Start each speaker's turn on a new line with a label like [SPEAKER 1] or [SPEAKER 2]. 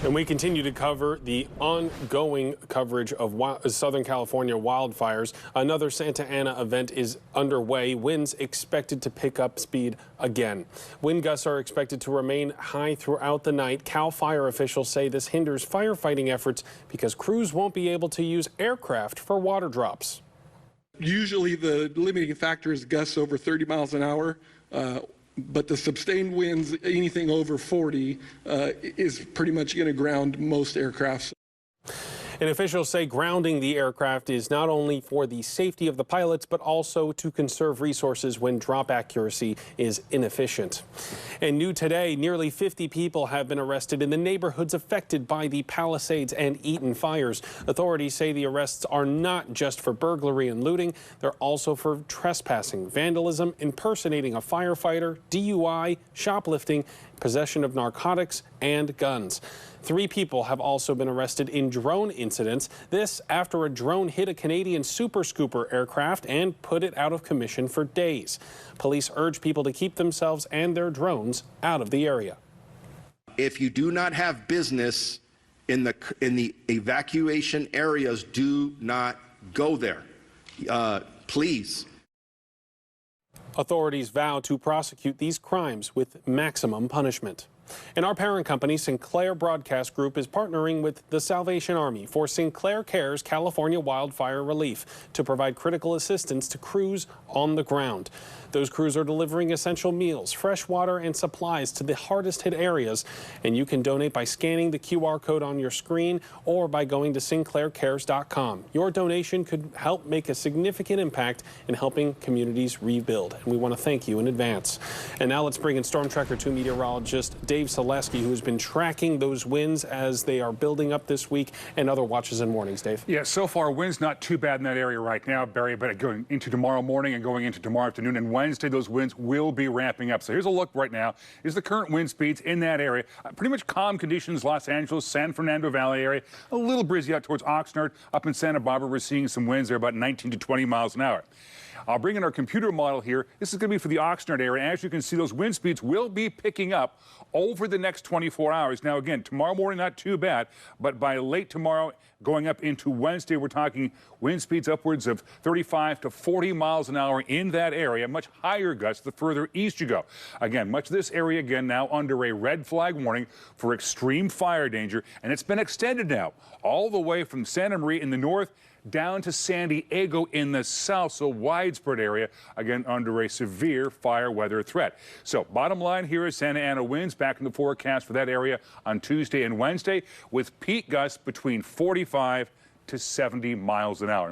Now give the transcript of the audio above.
[SPEAKER 1] And we continue to cover the ongoing coverage of Southern California wildfires. Another Santa Ana event is underway. Winds expected to pick up speed again. Wind gusts are expected to remain high throughout the night. Cal Fire officials say this hinders firefighting efforts because crews won't be able to use aircraft for water drops.
[SPEAKER 2] Usually the limiting factor is gusts over 30 miles an hour. But the sustained winds, anything over 40, is pretty much going to ground most aircrafts.
[SPEAKER 1] And officials say grounding the aircraft is not only for the safety of the pilots, but also to conserve resources when drop accuracy is inefficient. And new today, nearly 50 people have been arrested in the neighborhoods affected by the Palisades and Eaton fires. Authorities say the arrests are not just for burglary and looting, they're also for trespassing, vandalism, impersonating a firefighter, DUI, shoplifting, possession of narcotics, and guns. 3 people have also been arrested in drone incidents. This after a drone hit a Canadian Super Scooper aircraft and put it out of commission for days. Police urge people to keep themselves and their drones out of the area.
[SPEAKER 3] If you do not have business in the evacuation areas, do not go there. Please.
[SPEAKER 1] Authorities vow to prosecute these crimes with maximum punishment. And our parent company, Sinclair Broadcast Group, is partnering with the Salvation Army for Sinclair Cares California Wildfire Relief to provide critical assistance to crews on the ground. Those crews are delivering essential meals, fresh water, and supplies to the hardest hit areas. And you can donate by scanning the QR code on your screen or by going to sinclaircares.com. Your donation could help make a significant impact in helping communities rebuild. And we want to thank you in advance. And now let's bring in Storm Tracker 2 meteorologist Dave Selesky, who has been tracking those winds as they are building up this week and other watches and warnings. Dave?
[SPEAKER 4] Yeah, so far winds not too bad in that area right now, Barry, but going into tomorrow morning and going into tomorrow afternoon and Wednesday, those winds will be ramping up. So here's a look right now. Is the current wind speeds in that area. Pretty much calm conditions, Los Angeles, San Fernando Valley area. A little breezy out towards Oxnard. Up in Santa Barbara, we're seeing some winds there about 19 to 20 miles an hour. I'll bring in our computer model here. This is going to be for the Oxnard area. As you can see, those wind speeds will be picking up over the next 24 hours. Now, again, tomorrow morning, not too bad, but by late tomorrow, going up into Wednesday, we're talking wind speeds upwards of 35 to 40 miles an hour in that area, much higher gusts the further east you go. Again, much of this area, again, now under a red flag warning for extreme fire danger, and it's been extended now all the way from Santa Maria in the north down to San Diego in the south, so widespread area, again, under a severe fire weather threat. So bottom line here is Santa Ana winds back in the forecast for that area on Tuesday and Wednesday with peak gusts between 45 to 70 miles an hour.